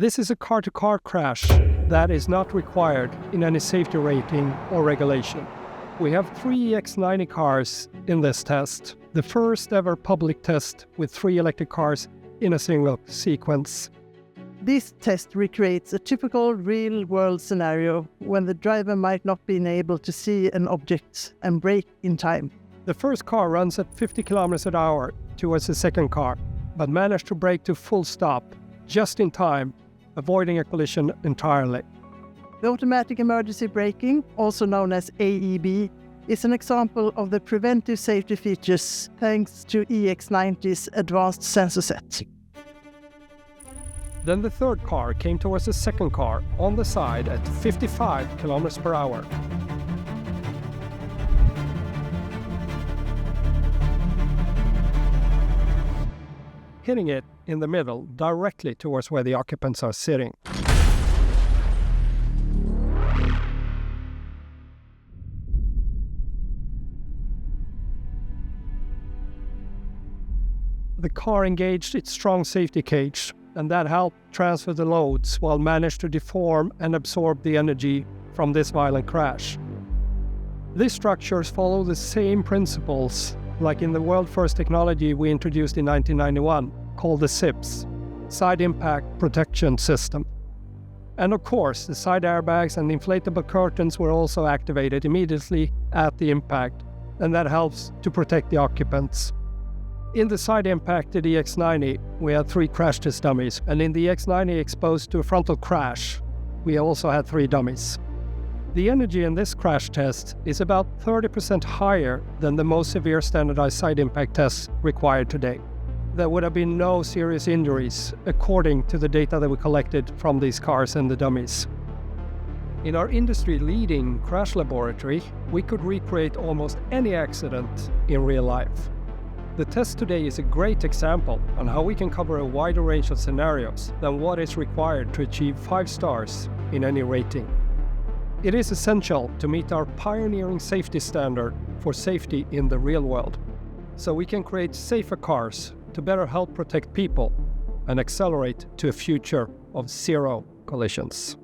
This is a car-to-car crash that is not required in any safety rating or regulation. We have 3 EX90 cars in this test, the first ever public test with 3 electric cars in a single sequence. This test recreates a typical real-world scenario when the driver might not be able to see an object and brake in time. The first car runs at 50 km an hour towards the second car, but managed to brake to full stop just in time, avoiding a collision entirely. The automatic emergency braking, also known as AEB, is an example of the preventive safety features thanks to EX90's advanced sensor set. Then the third car came towards the second car on the side at 55 km per hour. Hitting it in the middle, directly towards where the occupants are sitting. The car engaged its strong safety cage, and that helped transfer the loads while managed to deform and absorb the energy from this violent crash. These structures follow the same principles like in the world-first technology we introduced in 1991, called the SIPS, Side Impact Protection System. And of course, the side airbags and the inflatable curtains were also activated immediately at the impact, and that helps to protect the occupants. In the side impacted EX90, we had 3 crash test dummies, and in the EX90 exposed to a frontal crash, we also had 3 dummies. The energy in this crash test is about 30% higher than the most severe standardized side impact tests required today. There would have been no serious injuries, according to the data that we collected from these cars and the dummies. In our industry-leading crash laboratory, we could recreate almost any accident in real life. The test today is a great example on how we can cover a wider range of scenarios than what is required to achieve 5 stars in any rating. It is essential to meet our pioneering safety standard for safety in the real world, so we can create safer cars to better help protect people and accelerate to a future of 0 collisions.